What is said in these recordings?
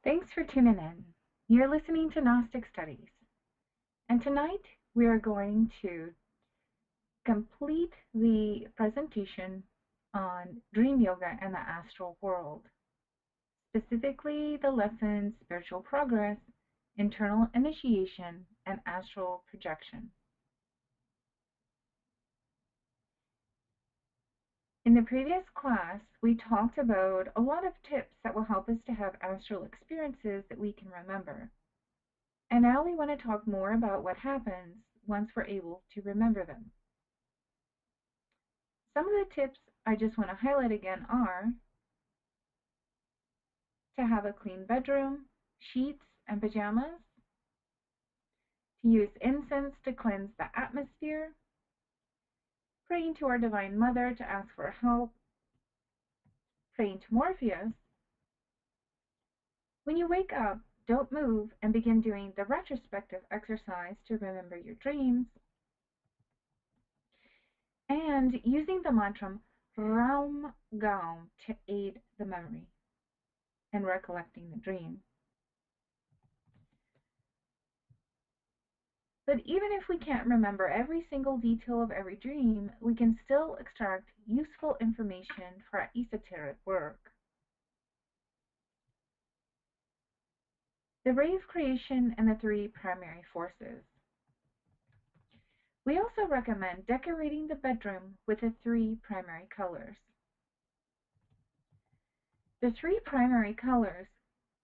Thanks for tuning in. You're listening to Gnostic Studies, and tonight we are going to complete the presentation on dream yoga and the astral world, specifically the lessons spiritual progress, internal initiation, and astral projection. In the previous class, we talked about a lot of tips that will help us to have astral experiences that we can remember. And now we want to talk more about what happens once we're able to remember them. Some of the tips I just want to highlight again are to have a clean bedroom, sheets and pajamas, to use incense to cleanse the atmosphere, praying to our Divine Mother to ask for help, praying to Morpheus. When you wake up, don't move and begin doing the retrospective exercise to remember your dreams, and using the mantra Ram Gaum to aid the memory and recollecting the dream. But even if we can't remember every single detail of every dream, we can still extract useful information for our esoteric work. The ray of creation and the three primary forces. We also recommend decorating the bedroom with the three primary colors. The three primary colors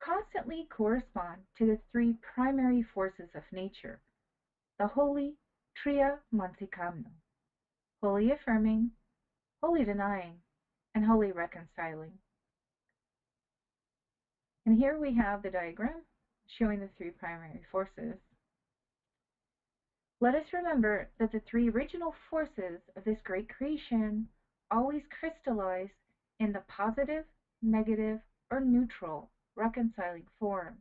constantly correspond to the three primary forces of nature, the holy Triya Mansikamno, holy affirming, holy denying, and holy reconciling. And here we have the diagram showing the three primary forces. Let us remember that the three original forces of this great creation always crystallize in the positive, negative, or neutral reconciling forms.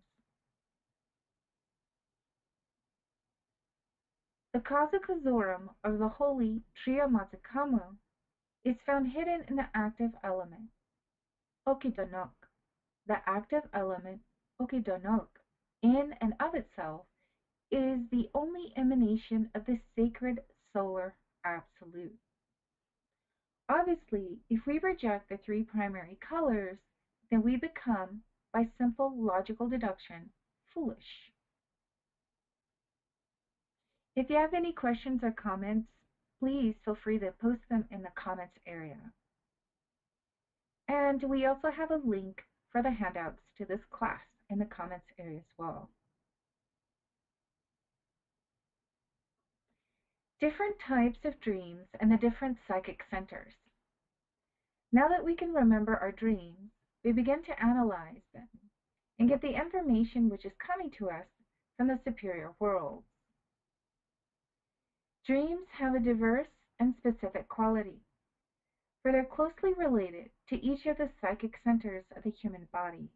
The Kazukazorum of the holy Triya Mansikamno is found hidden in the active element, Okidonok. The active element, Okidonok, in and of itself, is the only emanation of the sacred solar absolute. Obviously, if we reject the three primary colors, then we become, by simple logical deduction, foolish. If you have any questions or comments, please feel free to post them in the comments area. And we also have a link for the handouts to this class in the comments area as well. Different types of dreams and the different psychic centers. Now that we can remember our dreams, we begin to analyze them and get the information which is coming to us from the superior worlds. Dreams have a diverse and specific quality, for they're closely related to each of the psychic centers of the human body.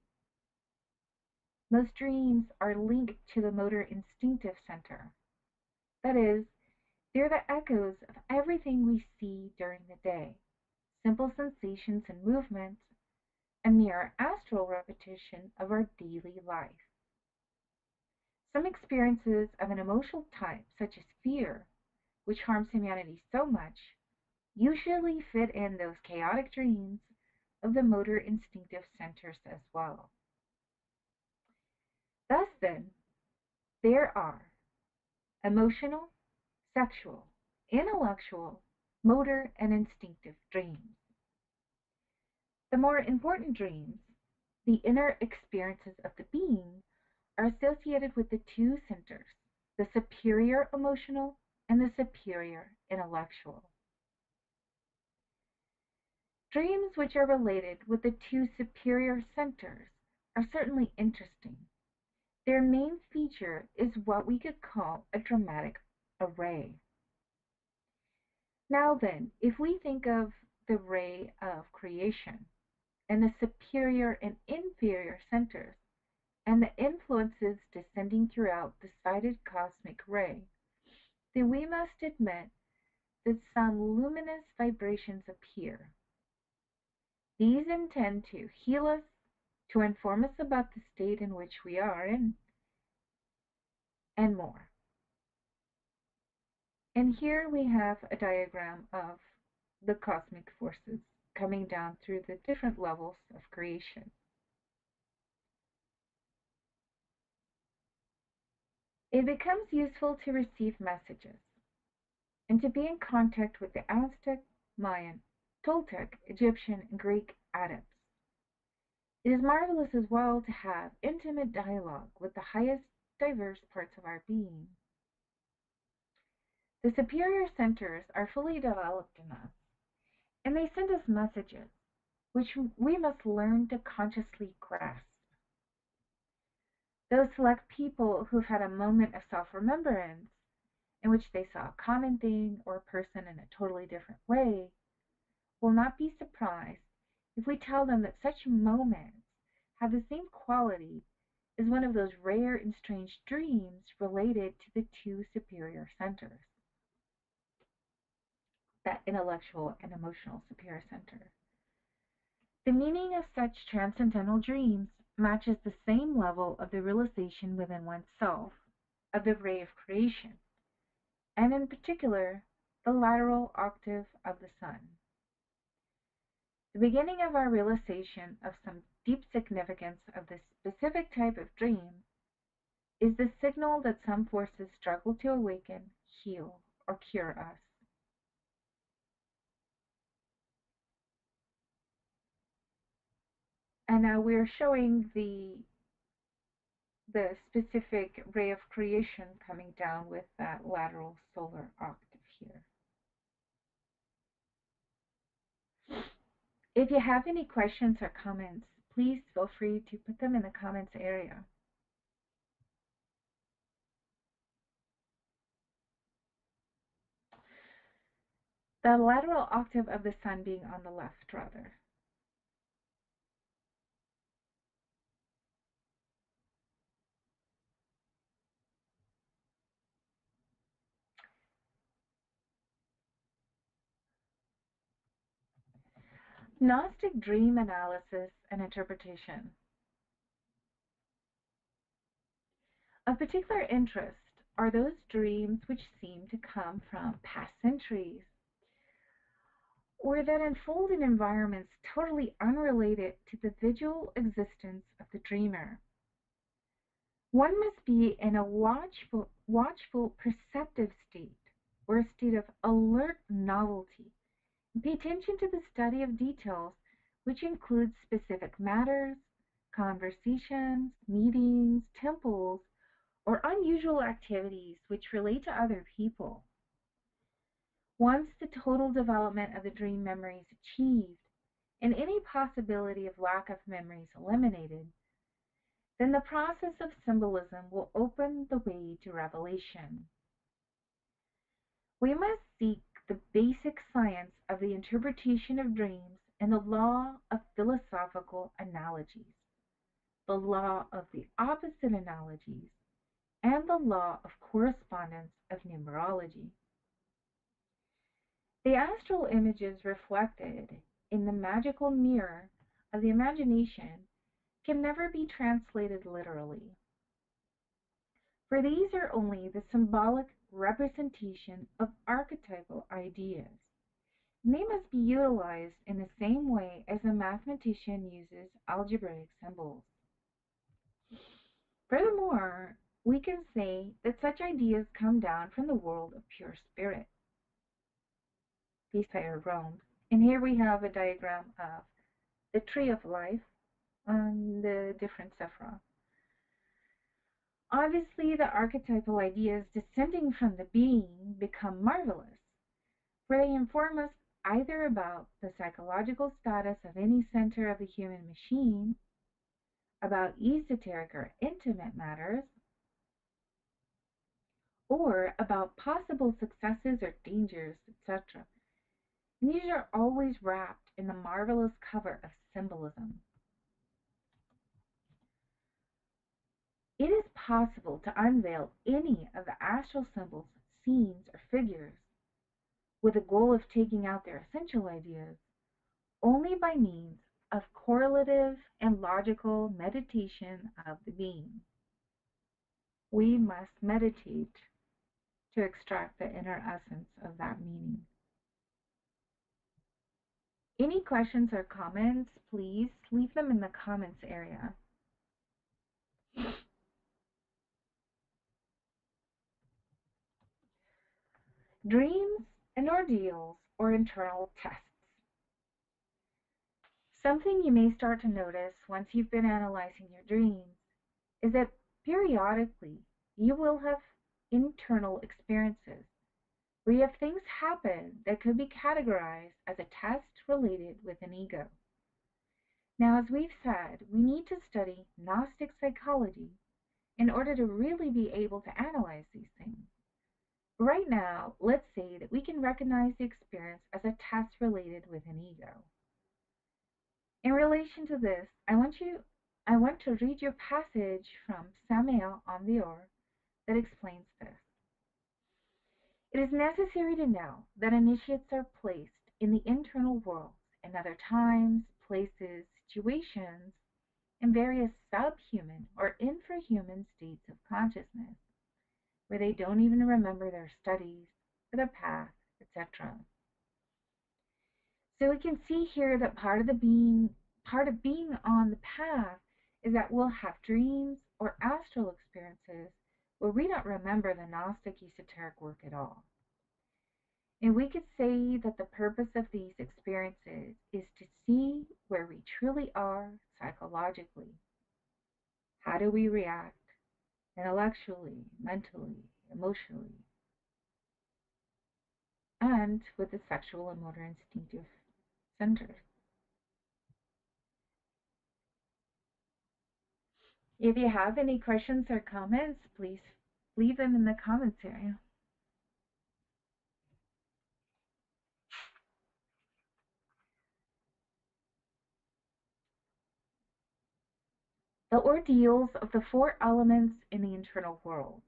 Most dreams are linked to the motor instinctive center. That is, they're the echoes of everything we see during the day, simple sensations and movements, a mere astral repetition of our daily life. Some experiences of an emotional type, such as fear, which harms humanity so much, usually fit in those chaotic dreams of the motor instinctive centers as well. Thus then, there are emotional, sexual, intellectual, motor, and instinctive dreams. The more important dreams, the inner experiences of the being, are associated with the two centers, the superior emotional and the superior intellectual. Dreams which are related with the two superior centers are certainly interesting. Their main feature is what we could call a dramatic array. Now then, if we think of the ray of creation and the superior and inferior centers and the influences descending throughout the sided cosmic ray, then we must admit that some luminous vibrations appear. These intend to heal us, to inform us about the state in which we are in, and more. And here we have a diagram of the cosmic forces coming down through the different levels of creation. It becomes useful to receive messages and to be in contact with the Aztec, Mayan, Toltec, Egyptian, and Greek adepts. It is marvelous as well to have intimate dialogue with the highest diverse parts of our being. The superior centers are fully developed in us, and they send us messages which we must learn to consciously grasp. Those select people who've had a moment of self-remembrance in which they saw a common thing or a person in a totally different way will not be surprised if we tell them that such moments have the same quality as one of those rare and strange dreams related to the two superior centers, that intellectual and emotional superior center. The meaning of such transcendental dreams matches the same level of the realization within oneself of the ray of creation, and in particular, the lateral octave of the sun. The beginning of our realization of some deep significance of this specific type of dream is the signal that some forces struggle to awaken, heal, or cure us. And now we're showing the specific ray of creation coming down with that lateral solar octave here. If you have any questions or comments, please feel free to put them in the comments area. The lateral octave of the sun being on the left, rather. Gnostic dream analysis and interpretation. Of particular interest are those dreams which seem to come from past centuries, or that unfold in environments totally unrelated to the visual existence of the dreamer. One must be in a watchful, perceptive state, or a state of alert novelty, and pay attention to the study of details, which includes specific matters, conversations, meetings, temples, or unusual activities which relate to other people. Once the total development of the dream memory is achieved, and any possibility of lack of memory is eliminated, then the process of symbolism will open the way to revelation. We must seek the basic science of the interpretation of dreams and the law of philosophical analogies, the law of the opposite analogies, and the law of correspondence of numerology. The astral images reflected in the magical mirror of the imagination can never be translated literally, for these are only the symbolic representation of archetypal ideas, and they must be utilized in the same way as a mathematician uses algebraic symbols. Furthermore, we can say that such ideas come down from the world of pure spirit, these higher realms. And here we have a diagram of the tree of life on the different sephira. Obviously, the archetypal ideas descending from the being become marvelous, for they inform us either about the psychological status of any center of the human machine, about esoteric or intimate matters, or about possible successes or dangers, etc. And these are always wrapped in the marvelous cover of symbolism. It is possible to unveil any of the astral symbols, scenes, or figures with the goal of taking out their essential ideas only by means of correlative and logical meditation of the being. We must meditate to extract the inner essence of that meaning. Any questions or comments, please leave them in the comments area. Dreams and ordeals or internal tests. Something you may start to notice once you've been analyzing your dreams is that periodically you will have internal experiences where you have things happen that could be categorized as a test related with an ego. Now, as we've said, we need to study Gnostic psychology in order to really be able to analyze these things. Right now, let's say that we can recognize the experience as a test related with an ego. In relation to this, I want to read you a passage from Samael on the Or that explains this. It is necessary to know that initiates are placed in the internal world in other times, places, situations, and various subhuman or infrahuman states of consciousness, where they don't even remember their studies or their path, etc. So we can see here that part of being on the path is that we'll have dreams or astral experiences where we don't remember the Gnostic esoteric work at all. And we could say that the purpose of these experiences is to see where we truly are psychologically. How do we react intellectually, mentally, emotionally, and with the sexual and motor instinctive centers. If you have any questions or comments, please leave them in the comments area. The ordeals of the four elements in the internal world.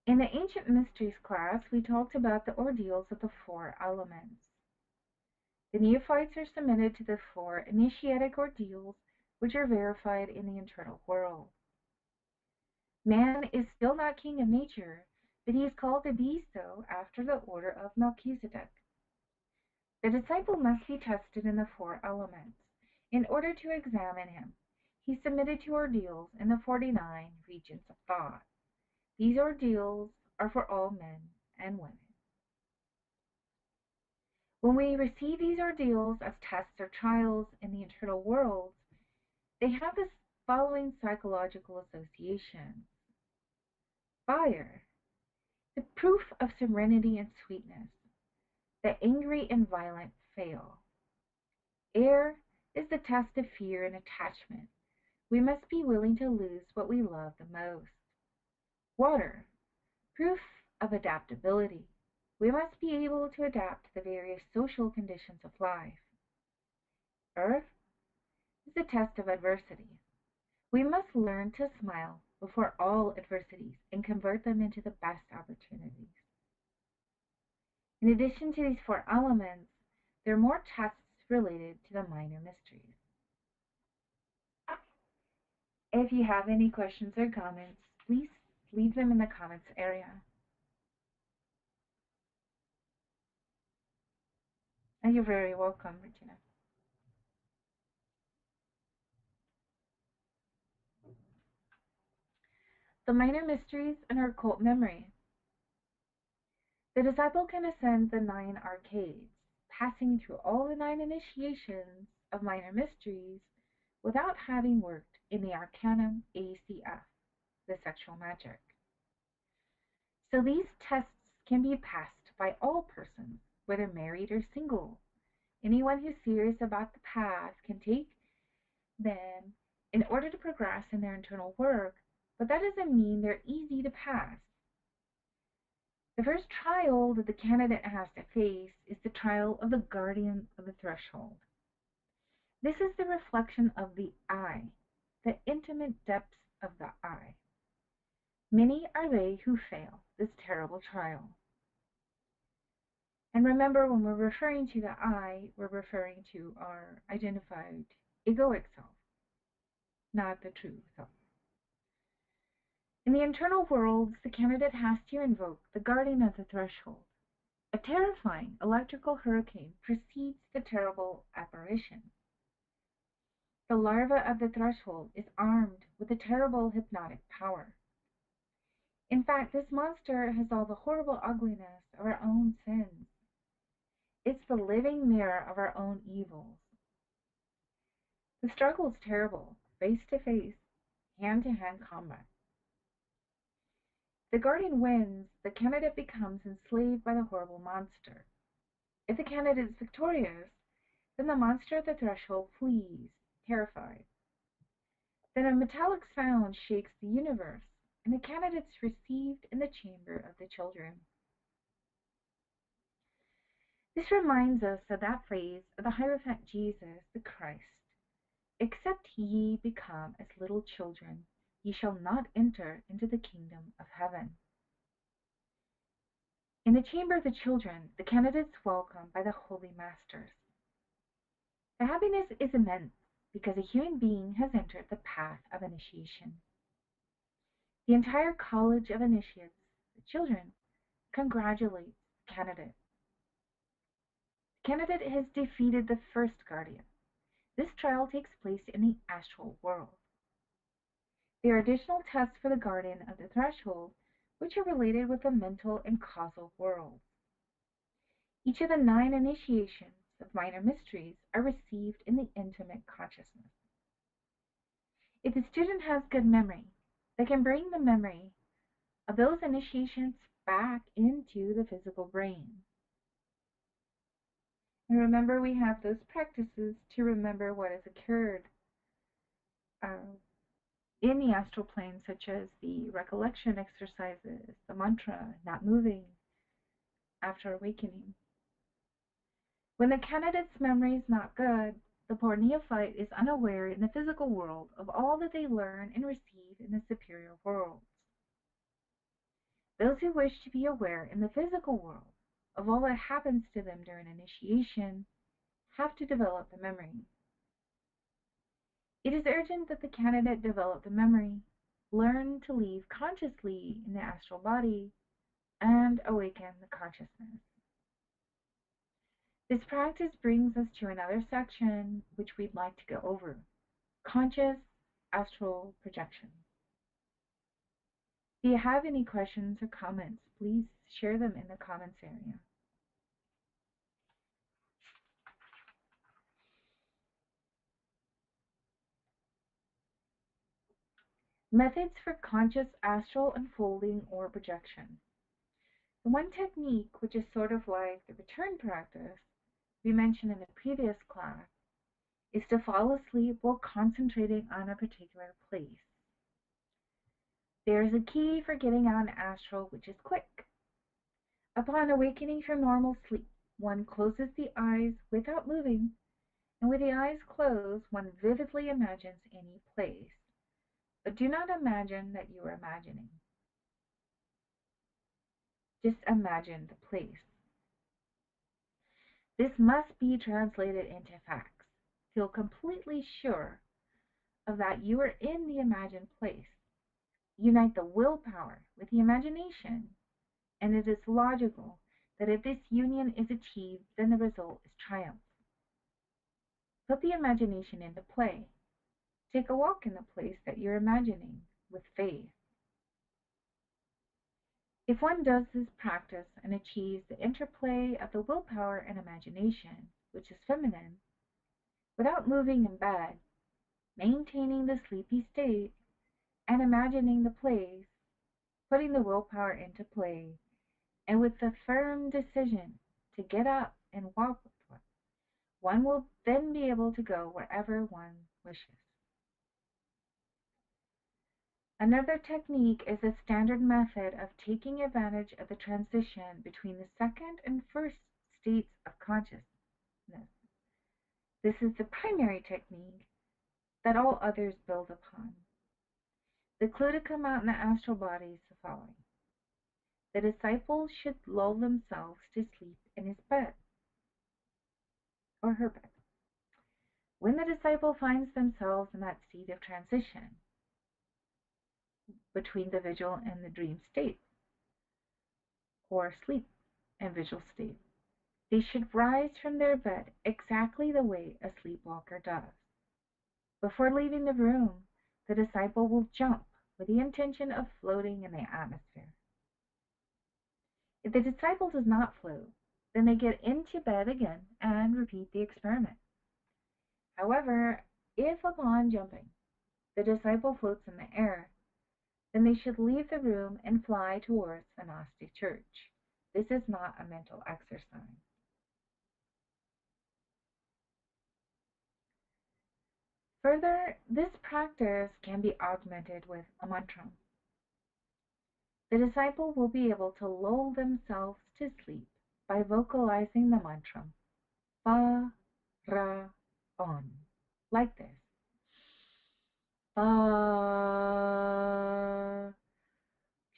In the Ancient Mysteries class, we talked about the ordeals of the four elements. The neophytes are submitted to the four initiatic ordeals, which are verified in the internal world. Man is still not king of nature, but he is called to be so after the order of Melchizedek. The disciple must be tested in the four elements. In order to examine him, he submitted to ordeals in the 49 regions of thought. These ordeals are for all men and women. When we receive these ordeals as tests or trials in the internal world, they have the following psychological associations. Fire, the proof of serenity and sweetness. The angry and violent fail. Air is the test of fear and attachment. We must be willing to lose what we love the most. Water, proof of adaptability. We must be able to adapt to the various social conditions of life. Earth is the test of adversity. We must learn to smile before all adversities and convert them into the best opportunities. In addition to these four elements, there are more tests related to the minor mysteries. If you have any questions or comments, please leave them in the comments area. And you're very welcome, Regina. The minor mysteries and her occult memory. The disciple can ascend the 9 arcades, passing through all the 9 initiations of minor mysteries without having worked in the Arcanum ACF, the sexual magic. So these tests can be passed by all persons, whether married or single. Anyone who's serious about the path can take them in order to progress in their internal work, but that doesn't mean they're easy to pass. The first trial that the candidate has to face is the trial of the guardian of the threshold. This is the reflection of the I, the intimate depths of the I. Many are they who fail this terrible trial. And remember, when we're referring to the I, we're referring to our identified egoic self, not the true self. In the internal worlds, the candidate has to invoke the guardian of the threshold. A terrifying electrical hurricane precedes the terrible apparition. The larva of the threshold is armed with a terrible hypnotic power. In fact, this monster has all the horrible ugliness of our own sins. It's the living mirror of our own evils. The struggle is terrible, face-to-face, hand-to-hand combat. If the guardian wins, the candidate becomes enslaved by the horrible monster. If the candidate is victorious, then the monster at the threshold flees, terrified. Then a metallic sound shakes the universe, and the candidate's received in the chamber of the children. This reminds us of that phrase of the Hierophant Jesus, the Christ. Except ye become as little children, ye shall not enter into the kingdom of heaven. In the chamber of the children, the candidates welcome by the holy masters. The happiness is immense because a human being has entered the path of initiation. The entire college of initiates, the children, congratulates the candidate. The candidate has defeated the first guardian. This trial takes place in the astral world. There are additional tests for the guardian of the threshold, which are related with the mental and causal worlds. Each of the 9 initiations of minor mysteries are received in the intimate consciousness. If the student has good memory, they can bring the memory of those initiations back into the physical brain. And remember, we have those practices to remember what has occurred in the astral plane, such as the recollection exercises, the mantra, not moving after awakening. When the candidate's memory is not good, the poor neophyte is unaware in the physical world of all that they learn and receive in the superior worlds. Those who wish to be aware in the physical world of all that happens to them during initiation have to develop the memory. It is urgent that the candidate develop the memory, learn to leave consciously in the astral body, and awaken the consciousness. This practice brings us to another section which we'd like to go over: conscious astral projection. If you have any questions or comments, please share them in the comments area. Methods for conscious astral unfolding or projection. The one technique, which is sort of like the return practice we mentioned in the previous class, is to fall asleep while concentrating on a particular place. There is a key for getting out an astral which is quick. Upon awakening from normal sleep, one closes the eyes without moving, and with the eyes closed, one vividly imagines any place. But do not imagine that you are imagining. Just imagine the place. This must be translated into facts. Feel completely sure of that you are in the imagined place. Unite the willpower with the imagination, and it is logical that if this union is achieved, then the result is triumph. Put the imagination into play. Take a walk in the place that you're imagining with faith. If one does this practice and achieves the interplay of the willpower and imagination, which is feminine, without moving in bed, maintaining the sleepy state, and imagining the place, putting the willpower into play, and with the firm decision to get up and walk with one will then be able to go wherever one wishes. Another technique is the standard method of taking advantage of the transition between the second and first states of consciousness. This is the primary technique that all others build upon. The clue to come out in the astral body is the following. The disciples should lull themselves to sleep in his bed or her bed. When the disciple finds themselves in that state of transition between the vigil and the dream state, or sleep and vigil state, they should rise from their bed exactly the way a sleepwalker does. Before leaving the room, the disciple will jump with the intention of floating in the atmosphere. If the disciple does not float, then they get into bed again and repeat the experiment. However, if upon jumping the disciple floats in the air, then they should leave the room and fly towards the Gnostic church. This is not a mental exercise. Further, this practice can be augmented with a mantra. The disciple will be able to lull themselves to sleep by vocalizing the mantra Fa, Ra, On, like this. Fa,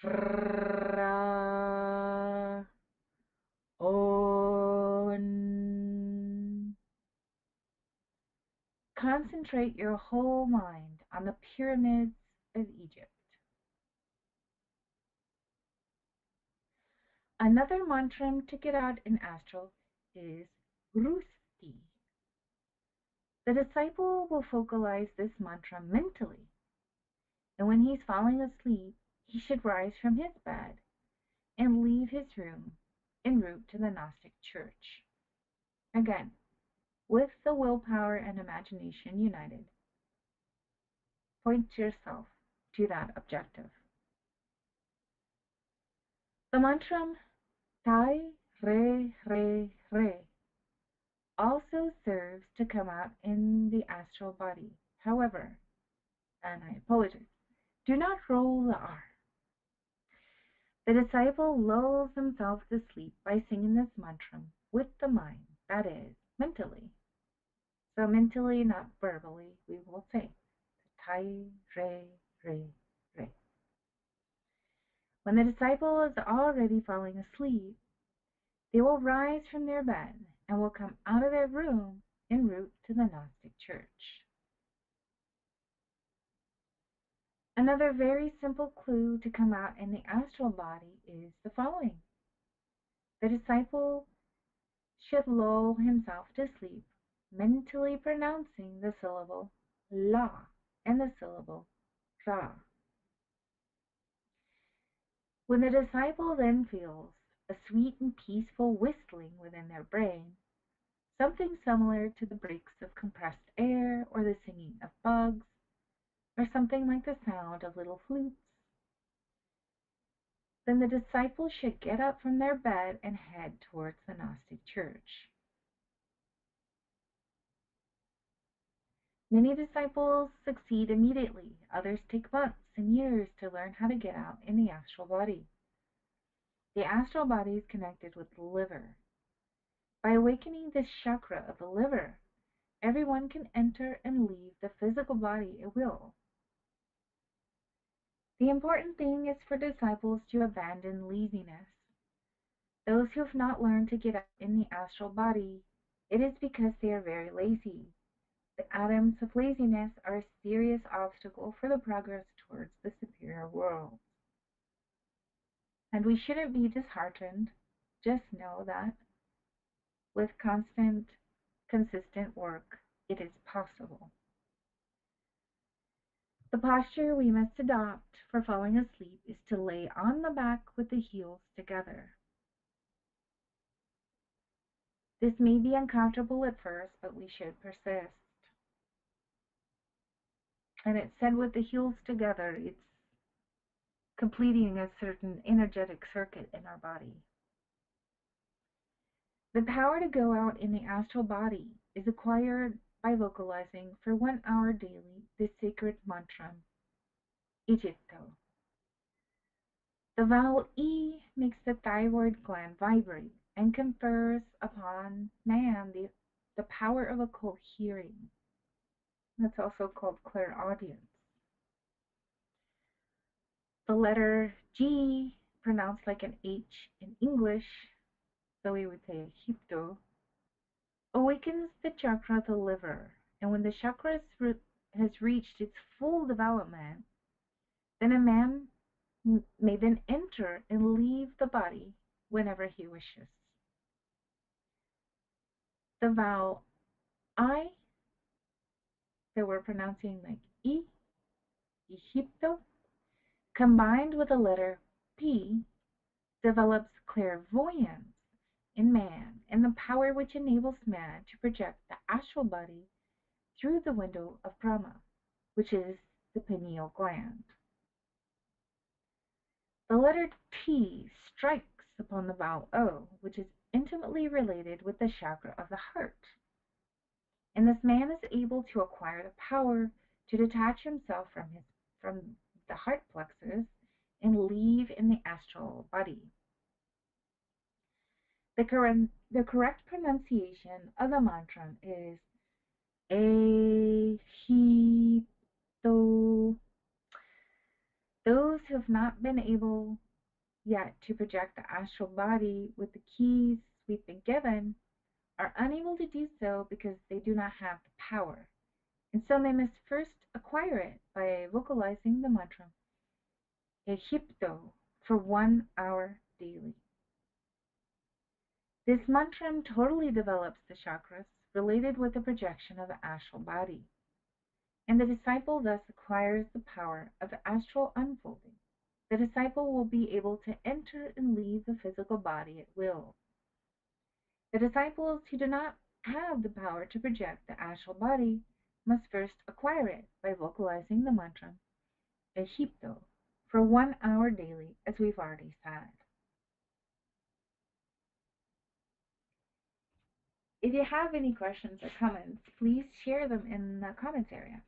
Ra, On. Concentrate your whole mind on the pyramids of Egypt. Another mantra to get out in Astral is Rusti. The disciple will vocalize this mantra mentally, and when he's falling asleep, he should rise from his bed and leave his room en route to the Gnostic church. Again, with the willpower and imagination united, point yourself to that objective. The mantra Tai Re Re Re also serves to come out in the astral body. However, and I apologize, do not roll the R. The disciple lulls himself to sleep by singing this mantra with the mind, that is, mentally. So mentally, not verbally, we will say Tai Re Re Re. When the disciple is already falling asleep, they will rise from their bed and will come out of their room en route to the Gnostic church. Another very simple clue to come out in the astral body is the following. The disciple should lull himself to sleep, mentally pronouncing the syllable La and the syllable Ra. When the disciple then feels a sweet and peaceful whistling within their brain, something similar to the breaks of compressed air or the singing of bugs, or something like the sound of little flutes, then the disciples should get up from their bed and head towards the Gnostic church. Many disciples succeed immediately, others take months and years to learn how to get out in the astral body. The astral body is connected with the liver. By awakening this chakra of the liver, everyone can enter and leave the physical body at will. The important thing is for disciples to abandon laziness. Those who have not learned to get out in the astral body, it is because they are very lazy. The atoms of laziness are a serious obstacle for the progress towards the superior world. And we shouldn't be disheartened. Just know that with constant, consistent work, it is possible. The posture we must adopt for falling asleep is to lay on the back with the heels together. This may be uncomfortable at first, but we should persist. And it's said with the heels together, it's completing a certain energetic circuit in our body. The power to go out in the astral body is acquired by vocalizing for 1 hour daily the sacred mantra, Ijito. The vowel E makes the thyroid gland vibrate and confers upon man the power of occult hearing. That's also called clairaudience. The letter G, pronounced like an H in English, so we would say Hipto, awakens the chakra of the liver. And when the chakra has reached its full development, then a man may then enter and leave the body whenever he wishes. The vowel I that we're pronouncing like E, Egipto, combined with the letter P, develops clairvoyance in man and the power which enables man to project the astral body through the window of Brahma, which is the pineal gland. The letter T strikes upon the vowel O, which is intimately related with the chakra of the heart. And this man is able to acquire the power to detach himself from the heart plexus and leave in the astral body. The correct pronunciation of the mantra is A He To. Those who have not been able yet to project the astral body with the keys we've been given are unable to do so because they do not have the power. And so they must first acquire it by vocalizing the mantra Egipto for 1 hour daily. This mantra totally develops the chakras related with the projection of the astral body, and the disciple thus acquires the power of the astral unfolding. The disciple will be able to enter and leave the physical body at will. The disciples who do not have the power to project the astral body must first acquire it by vocalizing the mantra Egipto for 1 hour daily, as we've already said. If you have any questions or comments, please share them in the comments area.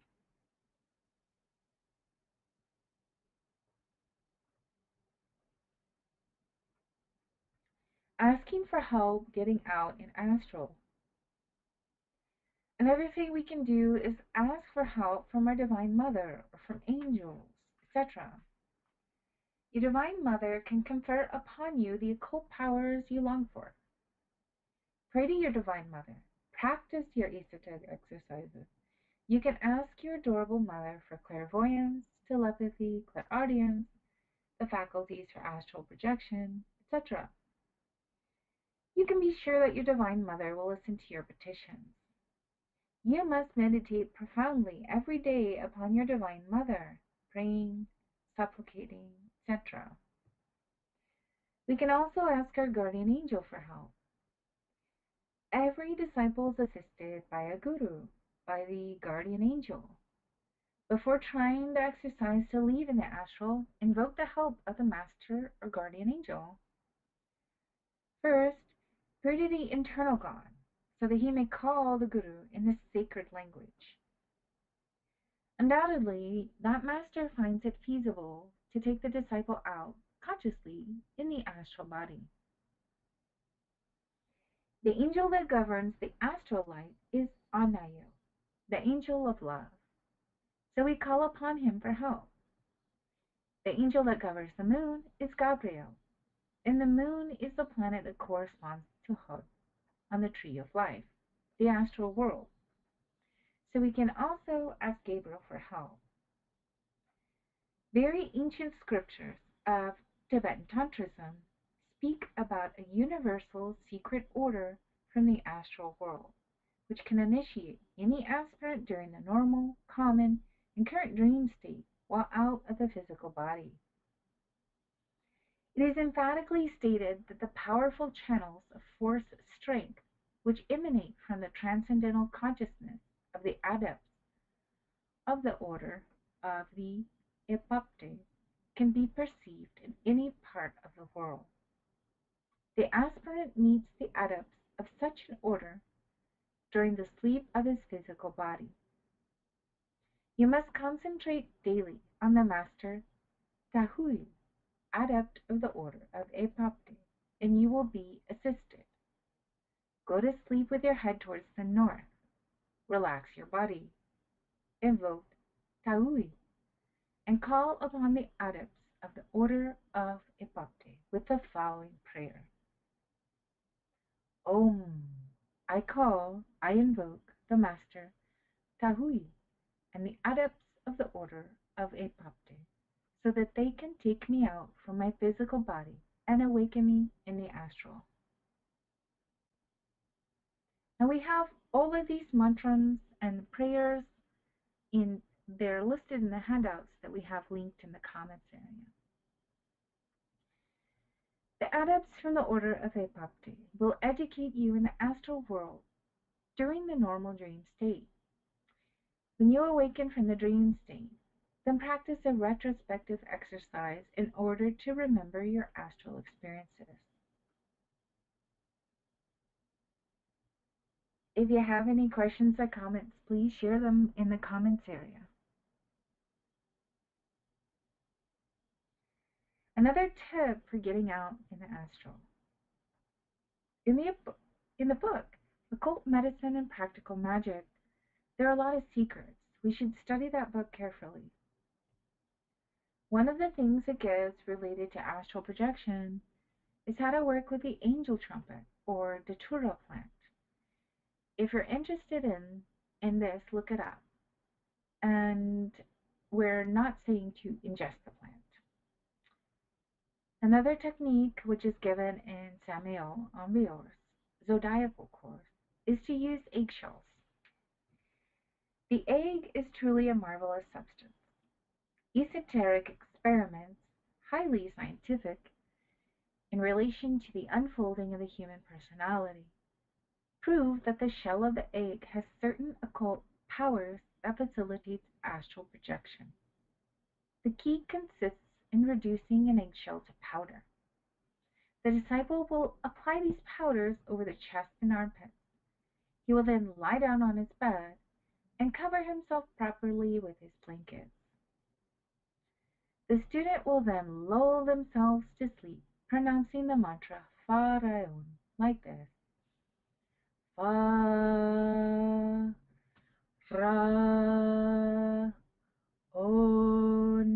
Asking for help getting out in astral. Another thing we can do is ask for help from our Divine Mother or from angels, etc. Your Divine Mother can confer upon you the occult powers you long for. Pray to your Divine Mother. Practice your esoteric exercises. You can ask your adorable Mother for clairvoyance, telepathy, clairaudience, the faculties for astral projection, etc. You can be sure that your Divine Mother will listen to your petitions. You must meditate profoundly every day upon your Divine Mother, praying, supplicating, etc. We can also ask our guardian angel for help. Every disciple is assisted by a guru, by the guardian angel. Before trying the exercise to leave in the astral, invoke the help of the master or guardian angel. First, pray to the internal God, so that he may call the guru in this sacred language. Undoubtedly, that master finds it feasible to take the disciple out consciously in the astral body. The angel that governs the astral light is Anayo, the angel of love. So we call upon him for help. The angel that governs the moon is Gabriel, and the moon is the planet that corresponds to Hod on the tree of life, the astral world. So we can also ask Gabriel for help. Very ancient scriptures of Tibetan Tantrism speak about a universal secret order from the astral world, which can initiate any aspirant during the normal, common, and current dream state while out of the physical body. It is emphatically stated that the powerful channels of force strength which emanate from the transcendental consciousness of the adepts of the order of the Epopte can be perceived in any part of the world. The aspirant meets the adepts of such an order during the sleep of his physical body. You must concentrate daily on the master Tahui, adept of the order of Epopte, and you will be assisted. Go to sleep with your head towards the north. Relax your body. Invoke Tahui and call upon the adepts of the order of Epopte with the following prayer. Om. I invoke the Master Tahui and the adepts of the Order of Apopte, so that they can take me out from my physical body and awaken me in the astral. And we have all of these mantras and prayers they're listed in the handouts that we have linked in the comments area. The adepts from the Order of Apopte will educate you in the astral world during the normal dream state. When you awaken from the dream state, then practice a retrospective exercise in order to remember your astral experiences. If you have any questions or comments, please share them in the comments area. Another tip for getting out in the astral. In the book, Occult Medicine and Practical Magic, there are a lot of secrets. We should study that book carefully. One of the things it gives related to astral projection is how to work with the angel trumpet or datura plant. If you're interested in this, look it up. And we're not saying to ingest the plant. Another technique which is given in Samuel Ambior's zodiacal course is to use eggshells. The egg is truly a marvelous substance. Esoteric experiments, highly scientific, in relation to the unfolding of the human personality, prove that the shell of the egg has certain occult powers that facilitates astral projection. The key consists in reducing an eggshell to powder. The disciple will apply these powders over the chest and armpits. He will then lie down on his bed and cover himself properly with his blankets. The student will then lull themselves to sleep, pronouncing the mantra Faraon like this. Fa, Ra, On.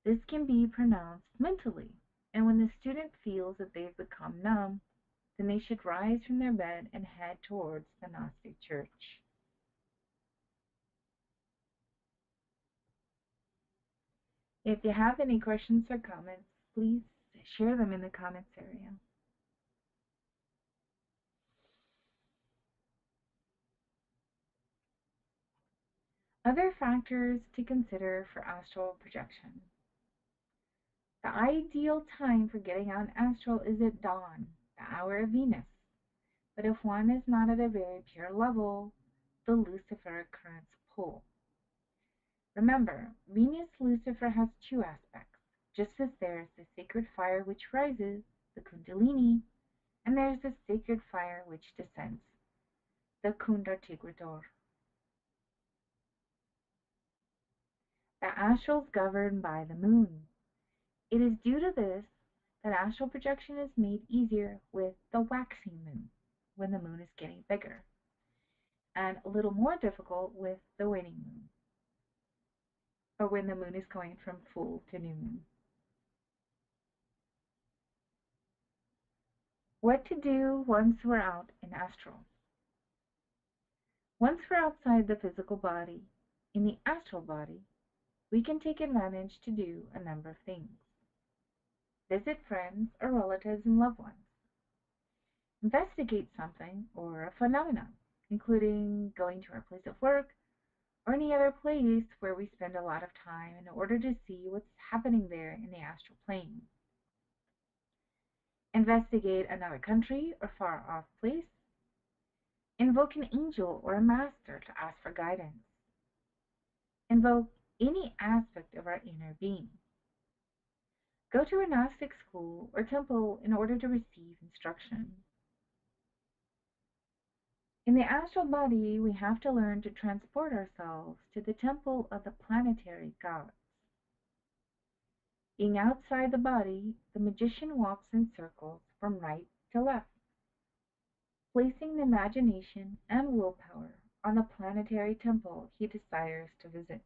This can be pronounced mentally, and when the student feels that they've become numb, then they should rise from their bed and head towards the Gnostic church. If you have any questions or comments, please share them in the comments area. Other factors to consider for astral projection. The ideal time for getting out astral is at dawn, the hour of Venus. But if one is not at a very pure level, the Luciferic currents pull. Remember, Venus-Lucifer has two aspects, just as there is the sacred fire which rises, the Kundalini, and there is the sacred fire which descends, the Kunda Tigrador. The astral is governed by the moon. It is due to this that astral projection is made easier with the waxing moon, when the moon is getting bigger, and a little more difficult with the waning moon, or when the moon is going from full to new moon. What to do once we're out in astral. Once we're outside the physical body, in the astral body, we can take advantage to do a number of things. Visit friends or relatives and loved ones. Investigate something or a phenomenon, including going to our place of work or any other place where we spend a lot of time in order to see what's happening there in the astral plane. Investigate another country or far off place. Invoke an angel or a master to ask for guidance. Invoke any aspect of our inner being. Go to a Gnostic school or temple in order to receive instruction. In the astral body, we have to learn to transport ourselves to the temple of the planetary gods. Being outside the body, the magician walks in circles from right to left, placing the imagination and willpower on the planetary temple he desires to visit.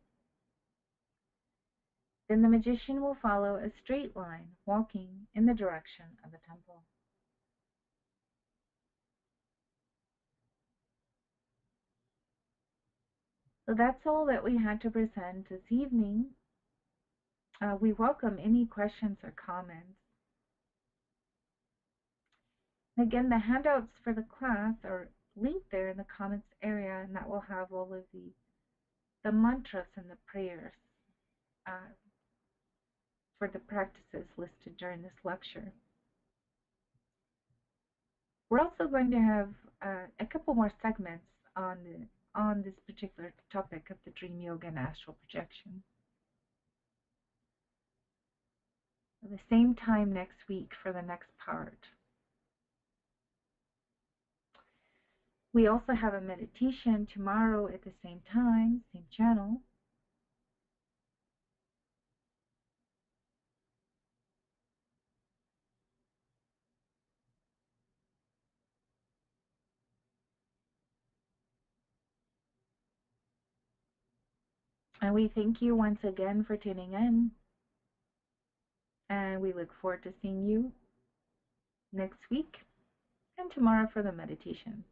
Then the magician will follow a straight line, walking in the direction of the temple. So that's all that we had to present this evening. We welcome any questions or comments. Again, the handouts for the class are linked there in the comments area, and that will have all of the mantras and the prayers for the practices listed during this lecture. We're also going to have a couple more segments on this particular topic of the dream yoga and astral projection. At the same time next week for the next part. We also have a meditation tomorrow at the same time, same channel. And we thank you once again for tuning in. And we look forward to seeing you next week and tomorrow for the meditation.